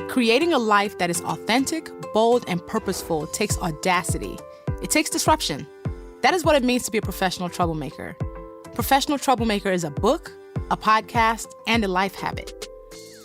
Creating a life that is authentic, bold, and purposeful takes audacity. It takes disruption. That is what it means to be a professional troublemaker. Professional Troublemaker is a book, a podcast, and a life habit.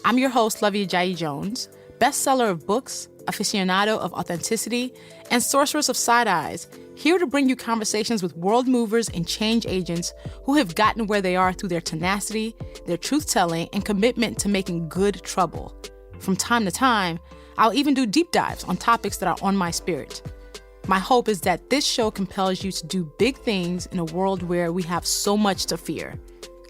I'm your host, Luvvie Ajayi Jones, bestseller of books, aficionado of authenticity, and sorceress of side eyes, here to bring you conversations with world movers and change agents who have gotten where they are through their tenacity, their truth-telling, and commitment to making good trouble. From time to time, I'll even do deep dives on topics that are on my spirit. My hope is that this show compels you to do big things in a world where we have so much to fear.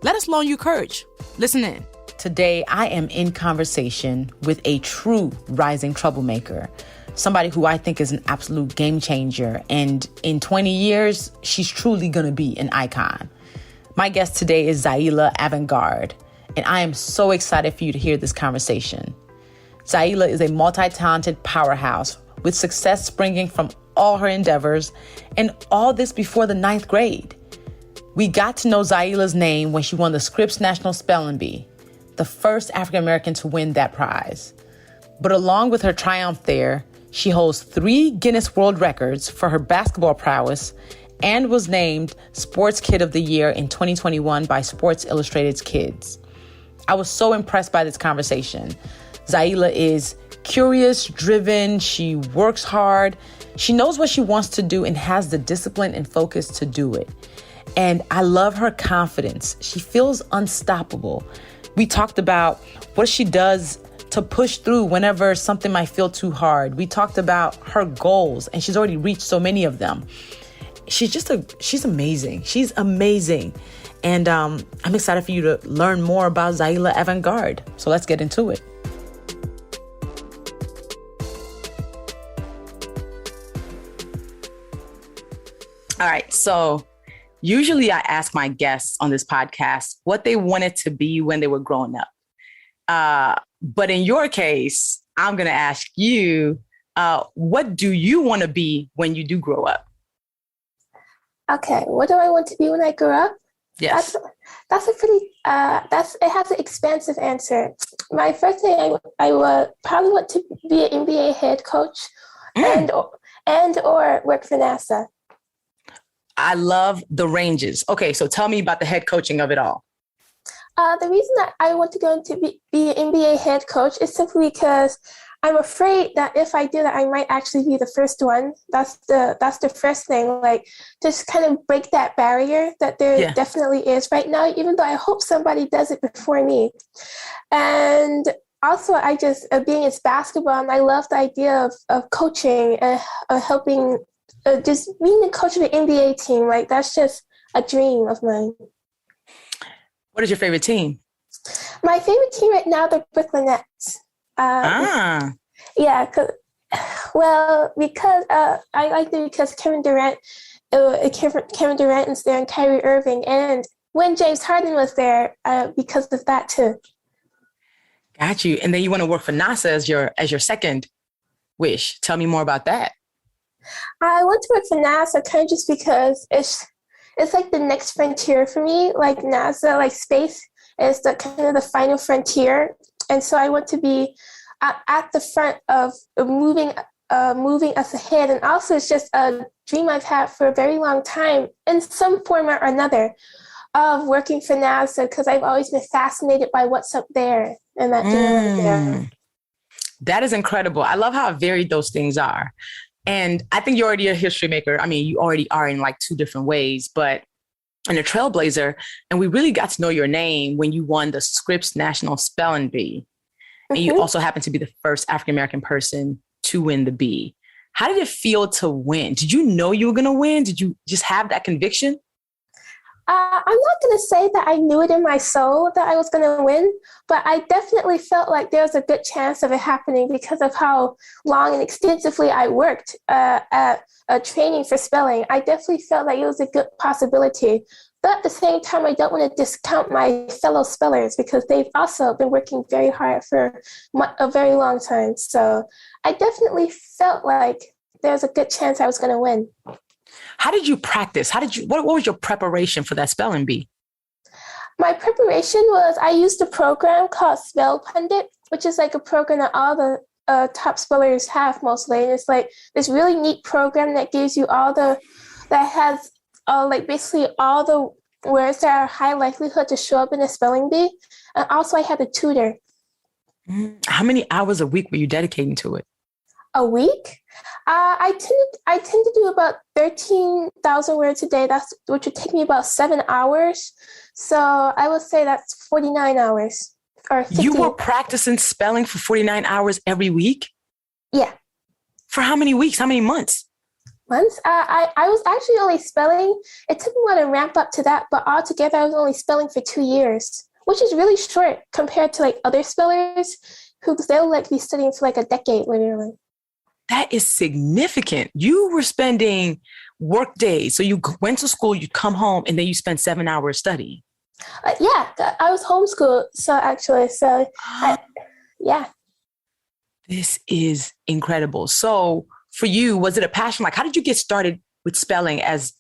Let us loan you courage. Listen in. Today, I am in conversation with a true rising troublemaker, somebody who I think is an absolute game changer. And in 20 years, she's truly going to be an icon. My guest today is Zaila Avant-garde, and I am so excited for you to hear this conversation. Zaila is a multi-talented powerhouse with success springing from all her endeavors, and all this before the 9th grade. We got to know Zaila's name when she won the Scripps National Spelling Bee, the first African-American to win that prize. But along with her triumph there, she holds 3 Guinness World Records for her basketball prowess and was named SportsKid of the Year in 2021 by Sports Illustrated's Kids. I was so impressed by this conversation. Zaila is curious, driven, she works hard, she knows what she wants to do and has the discipline and focus to do it. And I love her confidence. She feels unstoppable. We talked about what she does to push through whenever something might feel too hard. We talked about her goals, and she's already reached so many of them. She's amazing. She's amazing. And I'm excited for you to learn more about Zaila Avant-garde. So let's get into it. All right, so usually I ask my guests on this podcast what they wanted to be when they were growing up. But in your case, I'm going to ask you, what do you want to be when you do grow up? Okay, what do I want to be when I grow up? Yes. That's a pretty, it has an expansive answer. My first thing, I would probably want to be an NBA head coach and or work for NASA. I love the ranges. Okay, so tell me about the head coaching of it all. The reason that I want to go into be an NBA head coach is simply because I'm afraid that if I do that, I might actually be the first one. That's the first thing, like just kind of break that barrier that there definitely is right now, even though I hope somebody does it before me. And also, I just, being it's basketball, and I love the idea of coaching and helping. Just being the coach of an NBA team, like that's just a dream of mine. What is your favorite team? My favorite team right now, the Brooklyn Nets. Yeah, because I like them because Kevin Durant is there and Kyrie Irving, and when James Harden was there, because of that too. Got you. And then you want to work for NASA as your second wish. Tell me more about that. I want to work for NASA kind of just because it's like the next frontier for me. Like NASA, like space is the kind of the final frontier, and so I want to be at the front of moving us ahead. And also, it's just a dream I've had for a very long time, in some form or another, of working for NASA because I've always been fascinated by what's up there and that there. That is incredible. I love how varied those things are. And I think you're already a history maker. I mean, you already are in like 2 different ways, but in a trailblazer. And we really got to know your name when you won the Scripps National Spelling Bee. And you also happened to be the first African-American person to win the bee. How did it feel to win? Did you know you were going to win? Did you just have that conviction? I'm not going to say that I knew it in my soul that I was going to win, but I definitely felt like there was a good chance of it happening because of how long and extensively I worked at training for spelling. I definitely felt like it was a good possibility. But at the same time, I don't want to discount my fellow spellers because they've also been working very hard for a very long time. So I definitely felt like there was a good chance I was going to win. How did you practice? What was your preparation for that spelling bee? My preparation was I used a program called Spell Pundit, which is like a program that all the top spellers have mostly. And it's like this really neat program that gives you that has like basically all the words that are high likelihood to show up in a spelling bee. And also I had a tutor. How many hours a week were you dedicating to it? A week? I tend to do about 13,000 words a day. Which would take me about 7 hours. So I would say that's 49 hours. Or 15. You were practicing spelling for 49 hours every week? Yeah. For how many weeks? How many months? Months? I was actually only spelling. It took me a while to ramp up to that, but altogether I was only spelling for 2 years, which is really short compared to like other spellers who they'll like be studying for like a decade literally. That is significant. You were spending work days. So you went to school, you'd come home, and then you spent 7 hours studying. Yeah, I was homeschooled. Yeah. This is incredible. So for you, was it a passion? Like, how did you get started with spelling as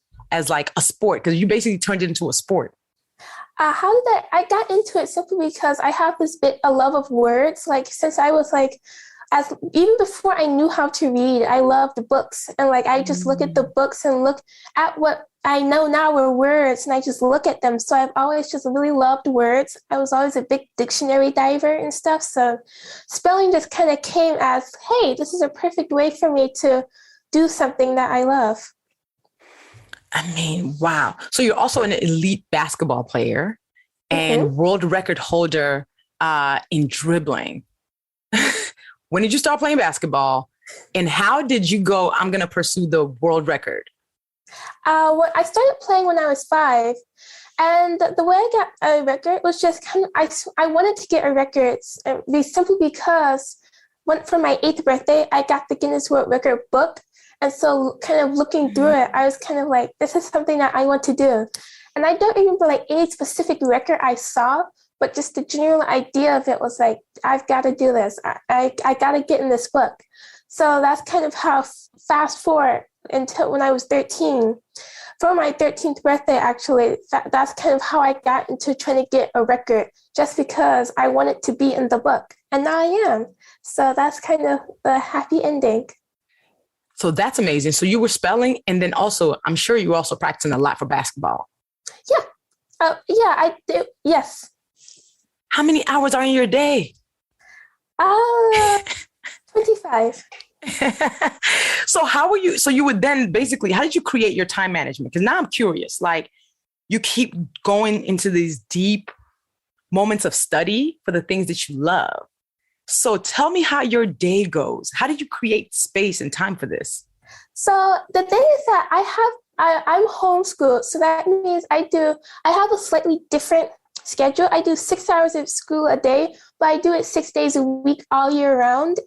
like a sport? Because you basically turned it into a sport. I got into it simply because I have a love of words. Like since I was like, even before I knew how to read, I loved books. And like, I just look at the books and look at what I know now are words and I just look at them. So I've always just really loved words. I was always a big dictionary diver and stuff. So spelling just kind of came as, hey, this is a perfect way for me to do something that I love. I mean, wow. So you're also an elite basketball player and world record holder in dribbling. When did you start playing basketball? And how did you go, I'm going to pursue the world record? I started playing when I was 5. And the way I got a record was just I wanted to get a record simply because for my 8th birthday, I got the Guinness World Record book. And so kind of looking through it, I was kind of like, this is something that I want to do. And I don't remember like any specific record I saw, but just the general idea of it was like, I've got to do this. I got to get in this book. So that's kind of how fast forward until when I was 13. For my 13th birthday, actually, that's kind of how I got into trying to get a record just because I wanted to be in the book. And now I am. So that's kind of the happy ending. So that's amazing. So you were spelling and then also, I'm sure you were also practicing a lot for basketball. Yeah. I do. Yes. How many hours are in your day? 25. So you would then basically, how did you create your time management? Because now I'm curious, like you keep going into these deep moments of study for the things that you love. So tell me how your day goes. How did you create space and time for this? So the thing is that I'm homeschooled. So that means I have a slightly different schedule. I do 6 hours of school a day, but I do it 6 days a week all year round.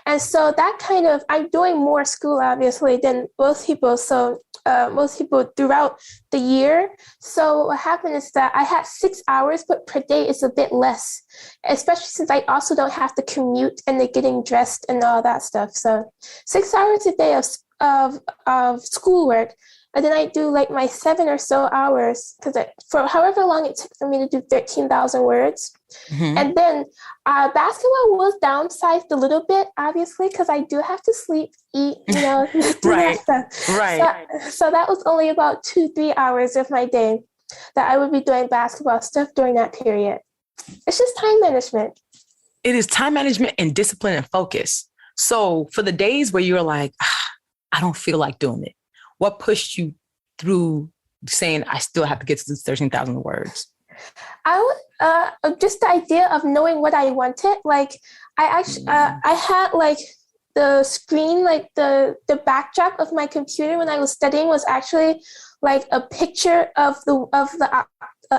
And so that I'm doing more school obviously than most people. So most people throughout the year. So what happened is that I had 6 hours, but per day is a bit less, especially since I also don't have to commute and the getting dressed and all that stuff. So 6 hours a day of schoolwork. And then I do like my 7 or so hours for however long it took for me to do 13,000 words. Mm-hmm. And then basketball was downsized a little bit, obviously, because I do have to sleep, eat, do right. that stuff. Right. So that was only about 2-3 hours of my day that I would be doing basketball stuff during that period. It's just time management. It is time management and discipline and focus. So for the days where you're like, I don't feel like doing it, what pushed you through saying, I still have to get to this 13,000 words? Just the idea of knowing what I wanted. Like I had like the screen, like the backdrop of my computer when I was studying was actually like a picture of the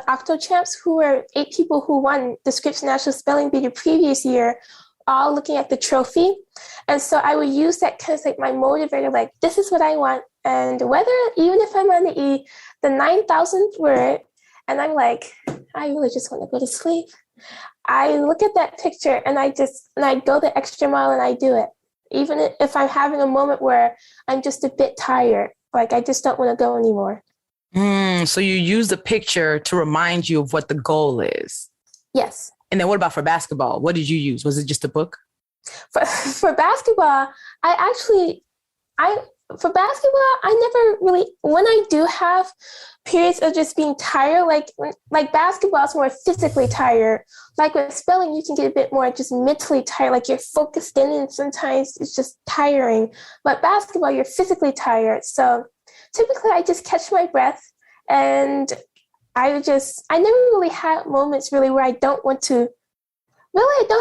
Octo Champs, who were 8 people who won the Scripps National Spelling Bee the previous year, all looking at the trophy. And so I would use that kind of like my motivator, like, this is what I want. And even if I'm on the 9,000th word, and I'm like, I really just want to go to sleep, I look at that picture and I go the extra mile and I do it. Even if I'm having a moment where I'm just a bit tired, like I just don't want to go anymore. So you use the picture to remind you of what the goal is. Yes. And then what about for basketball? What did you use? Was it just a book? For basketball, for basketball, I never really, when I do have periods of just being tired, like basketball is more physically tired. Like with spelling, you can get a bit more just mentally tired, like you're focused in and sometimes it's just tiring. But basketball, you're physically tired. So typically I just catch my breath, and I never really had moments really where I don't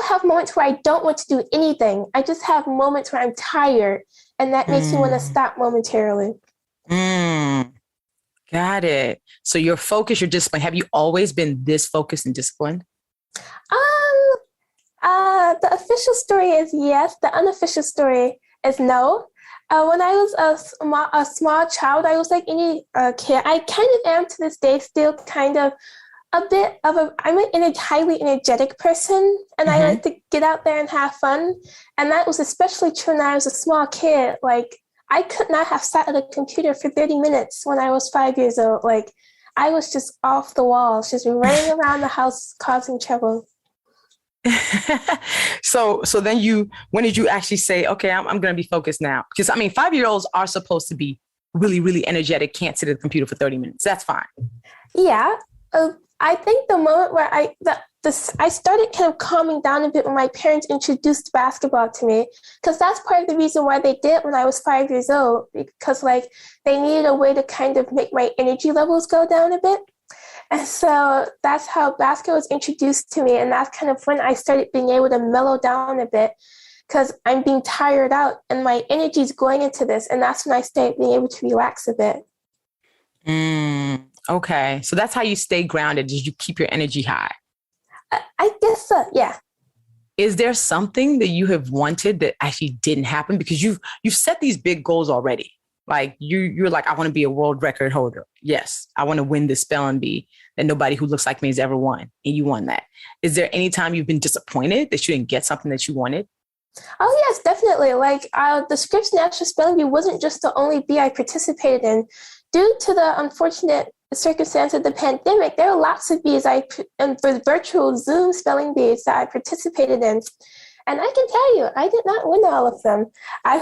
have moments where I don't want to do anything. I just have moments where I'm tired, and that makes me want to stop momentarily. Got it. So your focus, your discipline, have you always been this focused and disciplined? The official story is yes. The unofficial story is no. When I was a small child, I was like any kid. I kind of am to this day still kind of I'm a highly energetic person, and I like to get out there and have fun. And that was especially true when I was a small kid. Like, I could not have sat at a computer for 30 minutes when I was 5 years old. Like, I was just off the walls, just running around the house causing trouble. So then when did you actually say, okay, I'm going to be focused now? Because 5-year-olds are supposed to be really, really energetic, can't sit at the computer for 30 minutes. That's fine. Yeah. I think the moment where I started kind of calming down a bit when my parents introduced basketball to me, because that's part of the reason why they did when I was 5 years old, because like they needed a way to kind of make my energy levels go down a bit. And so that's how basketball was introduced to me. And that's kind of when I started being able to mellow down a bit, because I'm being tired out and my energy is going into this. And that's when I started being able to relax a bit. Okay. So that's how you stay grounded. Did you keep your energy high? I guess so. Yeah. Is there something that you have wanted that actually didn't happen? Because you've set these big goals already. Like you're like, I want to be a world record holder. Yes. I want to win this spelling bee that nobody who looks like me has ever won. And you won that. Is there any time you've been disappointed that you didn't get something that you wanted? Oh, yes, definitely. Like the Scripps National Spelling Bee wasn't just the only bee I participated in. Due to the unfortunate circumstance of the pandemic, there are lots of bees for virtual Zoom spelling bees that I participated in. And I can tell you, I did not win all of them. I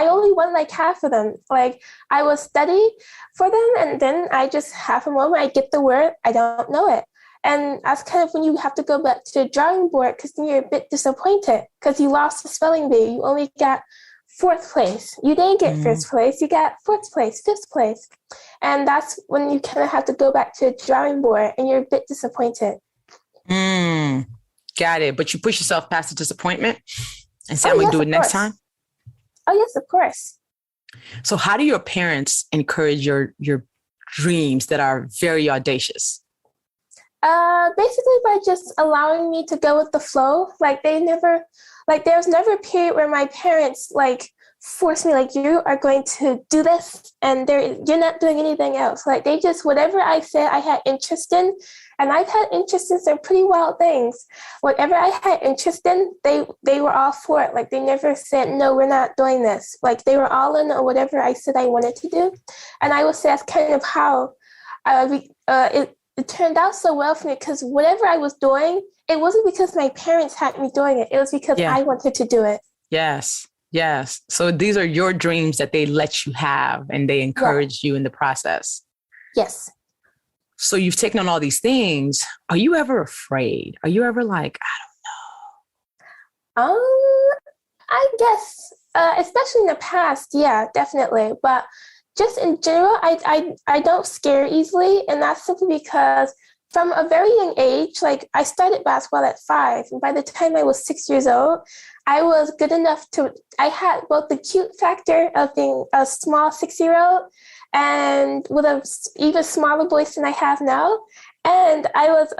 only won like half of them. Like I was study for them, and then I just half a moment I get the word, I don't know it. And that's kind of when you have to go back to the drawing board, because then you're a bit disappointed because you lost the spelling bee. You only got 4th place. You didn't get 1st place. You got 4th place, 5th place. And that's when you kind of have to go back to the drawing board and you're a bit disappointed. Got it. But you push yourself past the disappointment and say, I'm going to do it next time? Oh, yes, of course. So how do your parents encourage your dreams that are very audacious? Basically by just allowing me to go with the flow. Like there was never a period where my parents like forced me, like, you are going to do this and you're not doing anything else. Like they just, whatever I said I had interest in, and I've had interest in some pretty wild things. Whatever I had interest in, they were all for it. Like they never said, no, we're not doing this. Like they were all in on whatever I said I wanted to do. And I would say that's kind of how it turned out so well for me, because whatever I was doing, it wasn't because my parents had me doing it. It was because I wanted to do it. Yes. Yes. So these are your dreams that they let you have and they encourage you in the process. Yes. So you've taken on all these things. Are you ever afraid? Are you ever like, I don't know? I guess, especially in the past, yeah, definitely. But just in general, I don't scare easily. And that's simply because from a very young age, like I started basketball at 5. And by the time I was 6 years old, I was good enough I had both the cute factor of being a small 6-year-old and with an even smaller voice than I have now. And I was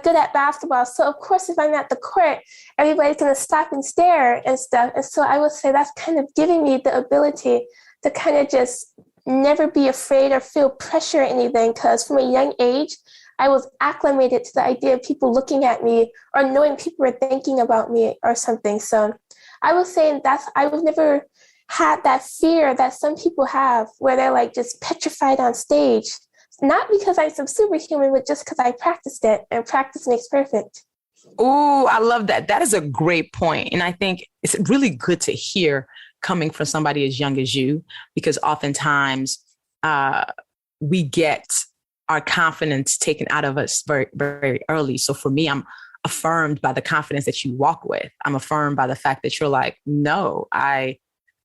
good at basketball. So of course, if I'm at the court, everybody's going to stop and stare and stuff. And so I would say that's kind of giving me the ability to kind of just never be afraid or feel pressure or anything. Because from a young age, I was acclimated to the idea of people looking at me or knowing people were thinking about me or something. So I was saying I was never had that fear that some people have where they're like just petrified on stage. not because I'm some superhuman, but just because I practiced it, and practice makes perfect. Oh, I love that. That is a great point. And I think it's really good to hear coming from somebody as young as you, because oftentimes we get our confidence taken out of us very, very early. So for me, I'm affirmed by the confidence that you walk with. I'm affirmed by the fact that you're like, no, I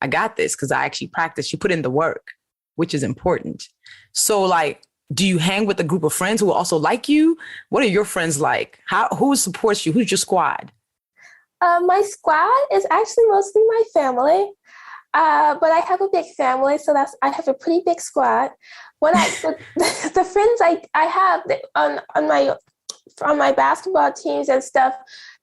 got this because I actually practice. You put in the work, which is important. So like, do you hang with a group of friends who also like you? What are your friends like? Who supports you? Who's your squad? My squad is actually mostly my family, but I have a big family, so I have a pretty big squad. The friends I have on my basketball teams and stuff,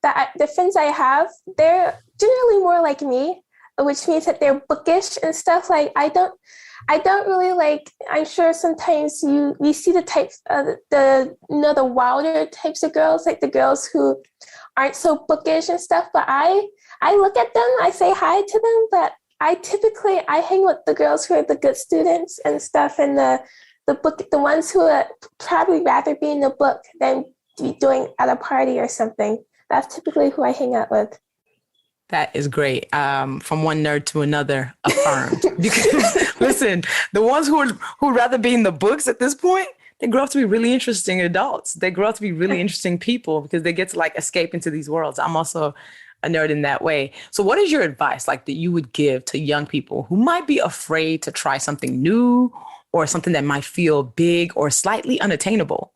the friends I have, they're generally more like me, which means that they're bookish and stuff. Like I don't really like. I'm sure sometimes you see the types the wilder types of girls, like the girls who aren't so bookish and stuff. But I look at them, I say hi to them, but I hang with the girls who are the good students and stuff, and the ones who would probably rather be in the book than be doing at a party or something. That's typically who I hang out with. That is great. From one nerd to another, affirmed. Because listen, the ones who'd rather be in the books at this point, they grow up to be really interesting adults. They grow up to be really interesting people because they get to like escape into these worlds. I'm also a nerd in that way. So what is your advice like that you would give to young people who might be afraid to try something new or something that might feel big or slightly unattainable?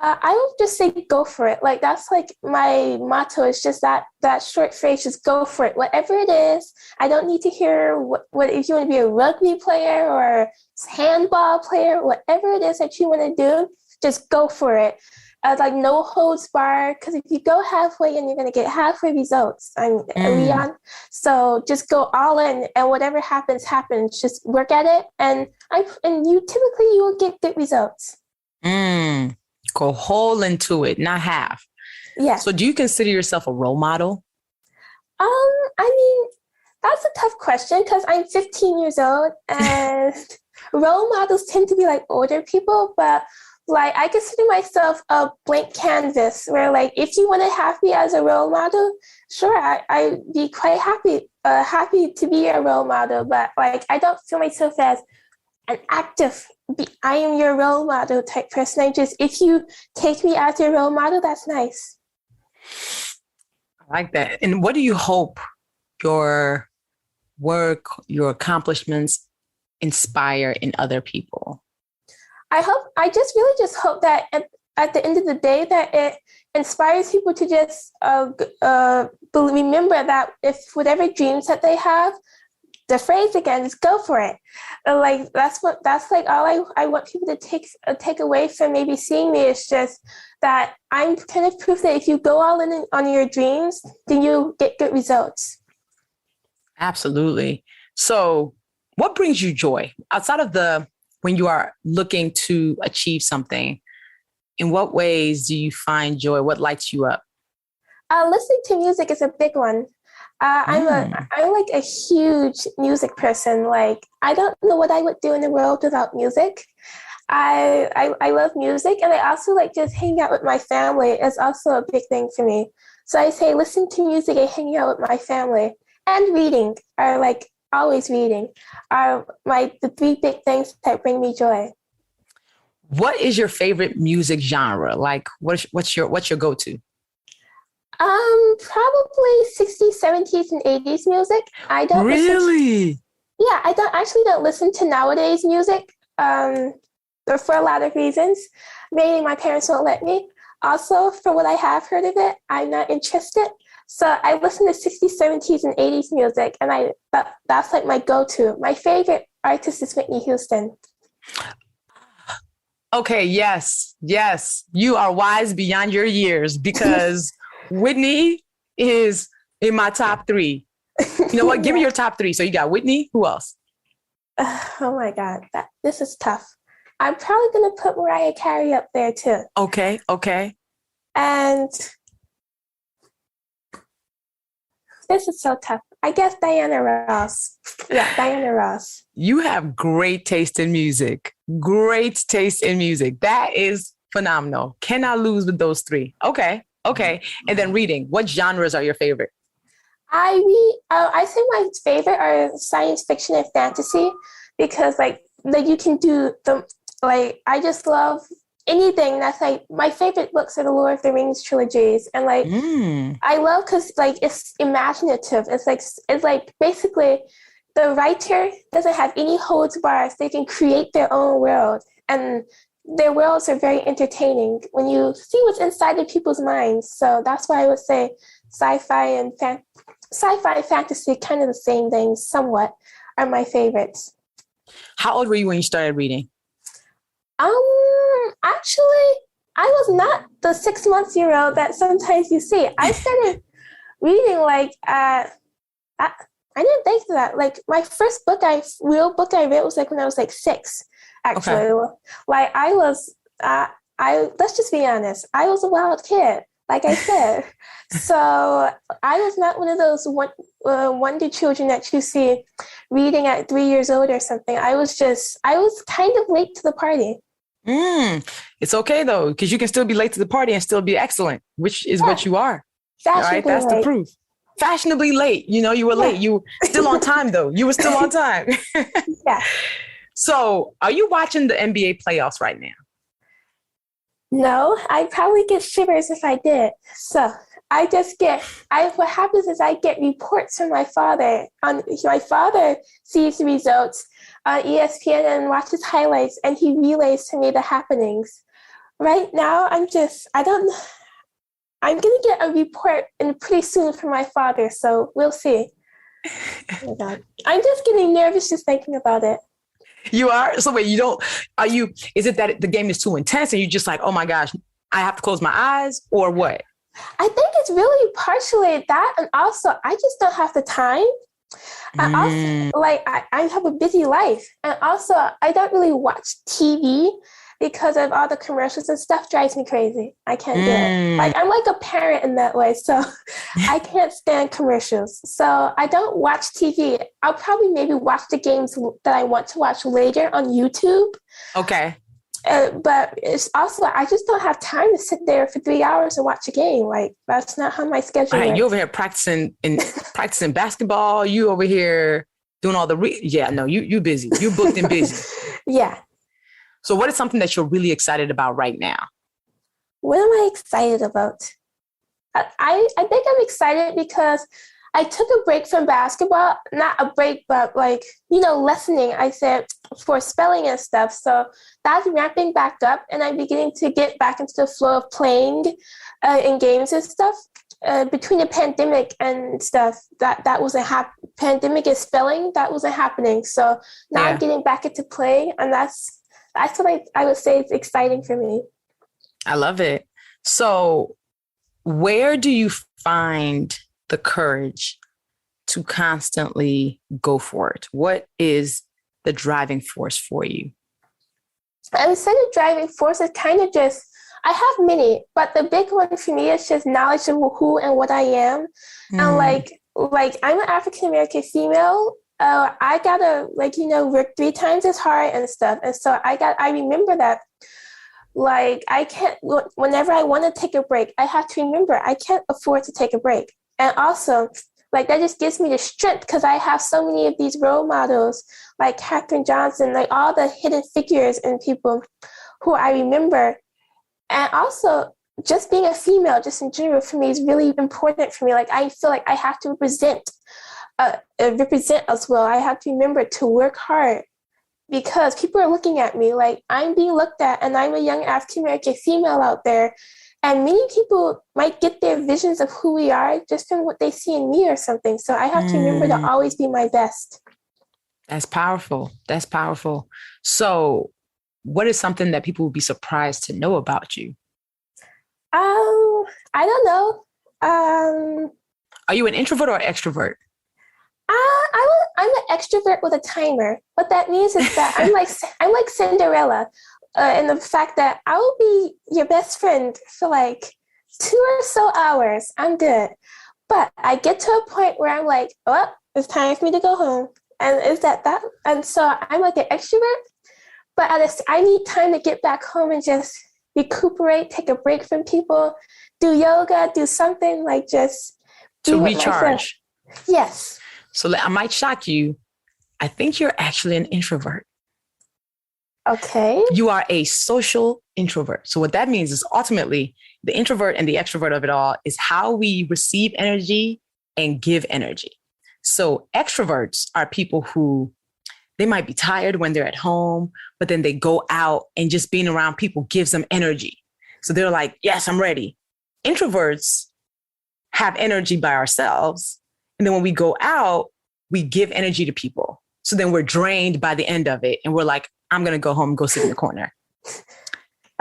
I would just say go for it. Like that's like my motto is just that short phrase, just go for it. Whatever it is, I don't need to hear what if you want to be a rugby player or handball player, whatever it is that you want to do, just go for it. Like no holds barred, because if you go halfway and you're going to get halfway results, Leon. So just go all in, and whatever happens. Just work at it, and you will get good results. Go whole into it, not half. Yeah. So do you consider yourself a role model? I mean, that's a tough question because I'm 15 years old and role models tend to be like older people, but like I consider myself a blank canvas where like if you want to have me as a role model, sure, I'd be quite happy to be a role model, but like I don't feel myself as an active I am your role model type person. If you take me as your role model, that's nice. I like that. And what do you hope your work, your accomplishments inspire in other people? I just really hope that at the end of the day that it inspires people to just remember that if whatever dreams that they have, the phrase again is go for it. Like that's like all I want people to take away from maybe seeing me is just that I'm kind of proof that if you go all in on your dreams, then you get good results. Absolutely. So what brings you joy outside of when you are looking to achieve something? In what ways do you find joy? What lights you up? Listening to music is a big one. I'm like a huge music person. Like I don't know what I would do in the world without music. I love music, and I also like just hanging out with my family is also a big thing for me. So I say listening to music and hanging out with my family and reading are like always reading are the three big things that bring me joy. What is your favorite music genre? Like what's your go-to? Probably 60s, 70s, and 80s music. I don't really. I don't listen to nowadays music. For a lot of reasons. Mainly my parents won't let me. Also, for what I have heard of it, I'm not interested. So I listen to 60s, 70s, and 80s music, and that's like my go-to. My favorite artist is Whitney Houston. Okay, yes. You are wise beyond your years because Whitney is in my top 3. You know what? Give me your top 3. So you got Whitney. Who else? Oh my God, this is tough. I'm probably going to put Mariah Carey up there too. Okay. And this is so tough. I guess Diana Ross. Yeah, Diana Ross. You have great taste in music. great taste in music. That is phenomenal. Cannot lose with those three. Okay. And then reading. What genres are your favorite? I think my favorite are science fiction and fantasy because like you can do the, like, I just love anything that's like, my favorite books are the Lord of the Rings trilogies. And like, I love because like it's imaginative. It's like basically the writer doesn't have any holds bars. They can create their own world. And their worlds are very entertaining when you see what's inside of people's minds. So that's why I would say sci-fi and fantasy, kind of the same thing, somewhat, are my favorites. How old were you when you started reading? Actually, I was not the 6-month-year-old that sometimes you see. I started reading like I didn't think that. Like my first real book I read was like when I was like 6. Actually, okay. Like I was, let's just be honest. I was a wild kid, like I said. So I was not one of those wonder children that you see reading at 3 years old or something. I was kind of late to the party. It's okay though, because you can still be late to the party and still be excellent, which is what you are. All right, that's late. The proof. Fashionably late. You know, you were late. You were still on time though. You were still on time. Yeah. So, are you watching the NBA playoffs right now? No, I'd probably get shivers if I did. So, what happens is I get reports from my father. My father sees the results on ESPN and watches highlights, and he relays to me the happenings. Right now, I'm going to get a report pretty soon from my father, so we'll see. Oh my God. I'm just getting nervous just thinking about it. You are? So wait, is it that the game is too intense and you're just like, oh my gosh, I have to close my eyes, or what? I think it's really partially that, and also I just don't have the time. And also, like, I have a busy life, and also I don't really watch TV because of all the commercials and stuff. Drives me crazy. I can't do it. Like, I'm like a parent in that way, so I can't stand commercials. So I don't watch TV. I'll probably maybe watch the games that I want to watch later on YouTube. Okay. But it's also, I just don't have time to sit there for 3 hours and watch a game. Like, that's not how my schedule works. You over here practicing basketball. You over here doing all the you busy. You booked and busy. Yeah. So what is something that you're really excited about right now? What am I excited about? I think I'm excited because I took a break from basketball, not a break, but like, lessening, I said, for spelling and stuff. So that's ramping back up, and I'm beginning to get back into the flow of playing in games and stuff. Between the pandemic and stuff, that wasn't pandemic and spelling, that wasn't happening. So now I'm getting back into play, and that's what I would say is exciting for me. I love it. So where do you find the courage to constantly go for it? What is the driving force for you? I would say the driving force is kind of just, I have many, but the big one for me is just knowledge of who and what I am. And like I'm an African-American female. I gotta work 3 times as hard and stuff. And so I remember that, like, I can't, whenever I want to take a break, I have to remember I can't afford to take a break. And also, like, that just gives me the strength because I have so many of these role models, like Katherine Johnson, like all the hidden figures and people who I remember. And also, just being a female, just in general, for me is really important for me. Like, I feel like I have to represent as well. I have to remember to work hard because people are looking at me like I'm being looked at, and I'm a young African-American female out there. And many people might get their visions of who we are just from what they see in me or something. So I have to remember to always be my best. That's powerful. That's powerful. So what is something that people would be surprised to know about you? I don't know. Are you an introvert or extrovert? I'm an extrovert with a timer. What that means is that I'm like Cinderella. And the fact that I will be your best friend for like 2 or so hours, I'm good. But I get to a point where I'm like, oh, it's time for me to go home. And is that? And so I'm like an extrovert, but I need time to get back home and just recuperate, take a break from people, do yoga, do something like just to recharge. Yes. So I might shock you. I think you're actually an introvert. Okay. You are a social introvert. So what that means is ultimately the introvert and the extrovert of it all is how we receive energy and give energy. So extroverts are people who they might be tired when they're at home, but then they go out and just being around people gives them energy. So they're like, yes, I'm ready. Introverts have energy by ourselves. And then when we go out, we give energy to people. So then we're drained by the end of it. And we're like, I'm going to go home and go sit in the corner.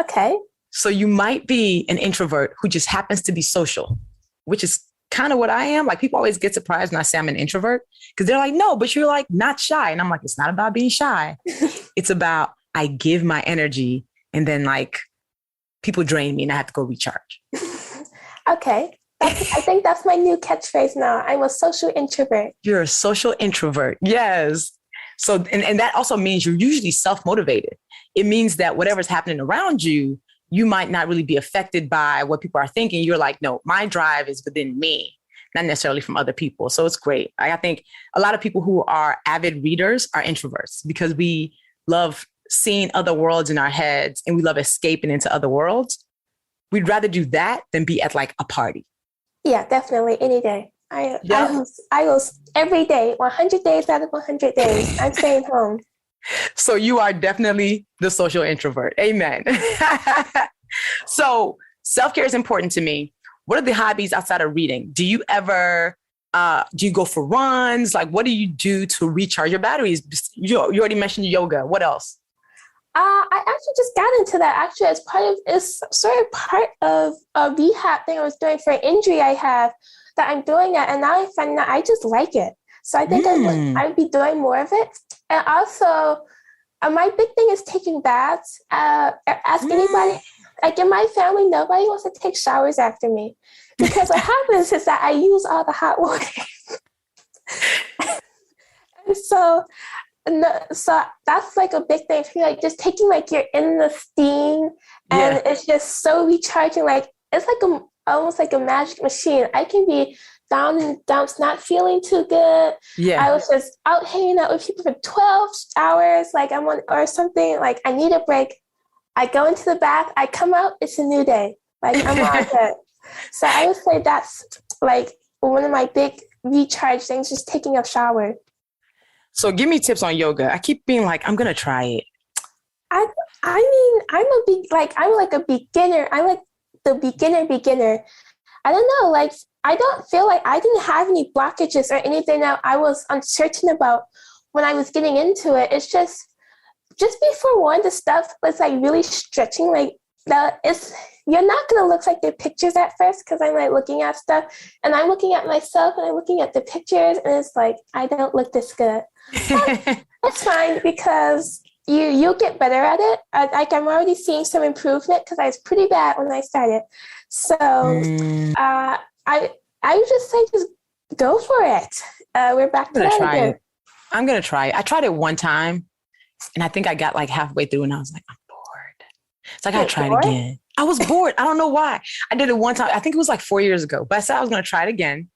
Okay. So you might be an introvert who just happens to be social, which is kind of what I am. Like people always get surprised when I say I'm an introvert because they're like, no, but you're like not shy. And I'm like, it's not about being shy. It's about I give my energy and then like people drain me and I have to go recharge. Okay. I think that's my new catchphrase now. I'm a social introvert. You're a social introvert. Yes. So, and that also means you're usually self-motivated. It means that whatever's happening around you, you might not really be affected by what people are thinking. You're like, no, my drive is within me, not necessarily from other people. So it's great. I think a lot of people who are avid readers are introverts because we love seeing other worlds in our heads and we love escaping into other worlds. We'd rather do that than be at like a party. Yeah, definitely. Any day. I go every day, 100 days out of 100 days. I'm staying home. So you are definitely the social introvert. Amen. So self-care is important to me. What are the hobbies outside of reading? Do you ever, do you go for runs? Like, what do you do to recharge your batteries? You already mentioned yoga. What else? I actually just got into that actually it's sort of part of a rehab thing I was doing for an injury I have that I'm doing it. And now I find that I just like it. So I think I'd be doing more of it. And also my big thing is taking baths. Ask anybody, like in my family, nobody wants to take showers after me because what happens is that I use all the hot water. And so that's like a big thing for me, like just taking like you're in the steam and it's just so recharging. Like it's like almost like a magic machine. I can be down in the dumps, not feeling too good. Yeah. I was just out hanging out with people for 12 hours. Like or something, like I need a break. I go into the bath, I come out, it's a new day. Like I'm all good. So I would say that's like one of my big recharge things, just taking a shower. So give me tips on yoga. I keep being like, I'm going to try it. I mean, I'm like a beginner. I'm like the beginner. I don't know. Like, I don't feel like I didn't have any blockages or anything that I was uncertain about when I was getting into it. It's just before one, the stuff was like really stretching. Like you're not going to look like the pictures at first because I'm like looking at stuff and I'm looking at myself and I'm looking at the pictures and it's like, I don't look this good. It's fine because you'll get better at it. I'm already seeing some improvement because I was pretty bad when I started. So I would just say just go for it. We're back to that again. I'm going to try it. I tried it one time and I think I got like halfway through and I was like, I'm bored. So I got to try it again. I was bored. I don't know why. I did it one time. I think it was like 4 years ago, but I said I was going to try it again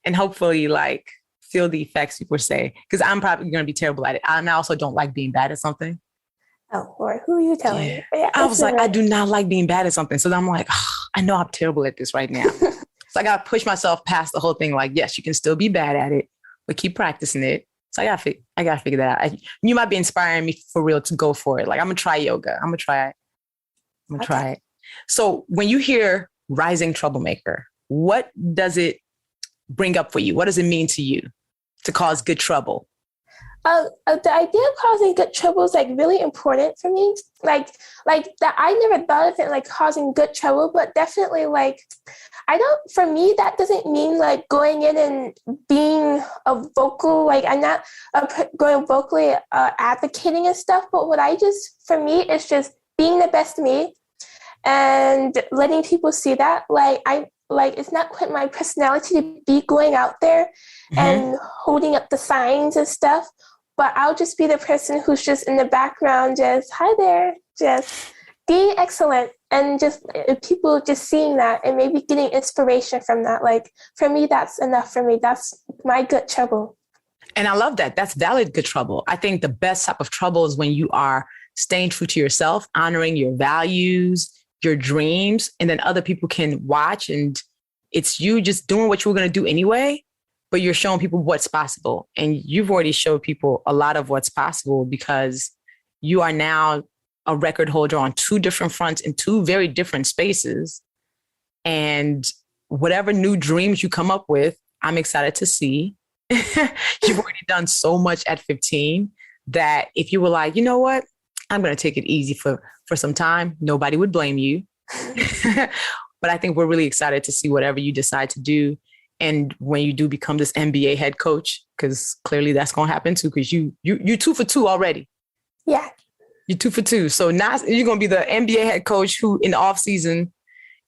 and hopefully like feel the effects people say, because I'm probably going to be terrible at it. And I also don't like being bad at something. Oh, Lord, who are you telling me? Yeah, I was like, I do not like being bad at something. So I'm like, I know I'm terrible at this right now. So I got to push myself past the whole thing. Like, yes, you can still be bad at it, but keep practicing it. So I got to figure that out. You might be inspiring me for real to go for it. Like, I'm going to try yoga. I'm going to try it. I'm going to try it. So when you hear Rising Troublemaker, what does it bring up for you? What does it mean to you to cause good trouble? The idea of causing good trouble is like really important for me. Like that, I never thought of it like causing good trouble, but definitely like, for me, that doesn't mean like going in and being a vocal, like I'm not going vocally advocating and stuff, but for me, it's just being the best me and letting people see that. Like it's not quite my personality to be going out there and holding up the signs and stuff. but I'll just be the person who's just in the background, just, hi there, just being excellent. And just people just seeing that and maybe getting inspiration from that. Like, for me, that's enough for me. That's my good trouble. And I love that. That's valid good trouble. I think the best type of trouble is when you are staying true to yourself, honoring your values, your dreams, and then other people can watch and it's you just doing what you were going to do anyway, but you're showing people what's possible. And you've already showed people a lot of what's possible because you are now a record holder on 2 different fronts in 2 very different spaces. And whatever new dreams you come up with, I'm excited to see. You've already done so much at 15 that if you were like, you know what, I'm going to take it easy for some time, nobody would blame you. But I think we're really excited to see whatever you decide to do. And when you do become this NBA head coach, because clearly that's going to happen too, because you're 2 for 2 already. Yeah. You're 2 for 2. So now you're going to be the NBA head coach who in the off season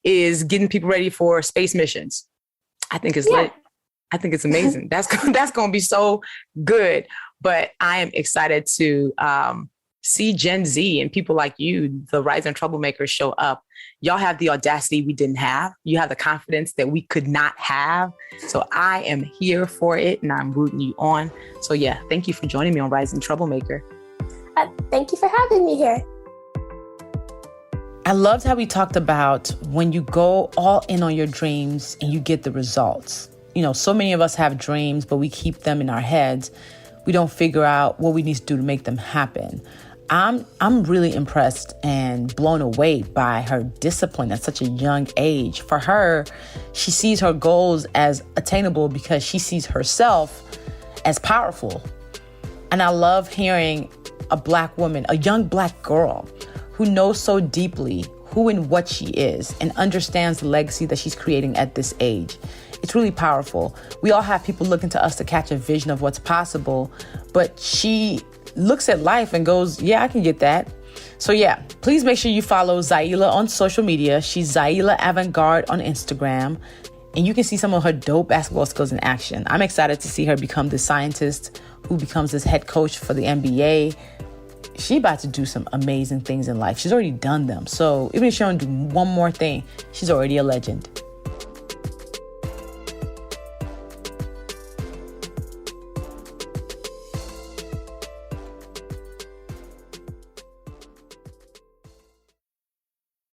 is getting people ready for space missions. I think it's lit. I think it's amazing. That's going to be so good. But I am excited to see Gen Z and people like you, the Rising Troublemakers, show up. Y'all have the audacity we didn't have. You have the confidence that we could not have. So I am here for it and I'm rooting you on. So yeah, thank you for joining me on Rising Troublemaker. Thank you for having me here. I loved how we talked about when you go all in on your dreams and you get the results. You know, so many of us have dreams, but we keep them in our heads. We don't figure out what we need to do to make them happen. I'm really impressed and blown away by her discipline at such a young age. For her, she sees her goals as attainable because she sees herself as powerful. And I love hearing a Black woman, a young Black girl who knows so deeply who and what she is and understands the legacy that she's creating at this age. It's really powerful. We all have people looking to us to catch a vision of what's possible, but she looks at life and goes, yeah, I can get that. So yeah, please make sure you follow Zaila on social media. She's Zaila Avant-garde on Instagram, and you can see some of her dope basketball skills in action. I'm excited to see her become the scientist who becomes this head coach for the NBA. She's about to do some amazing things in life. She's already done them. So even if she don't do one more thing, she's already a legend.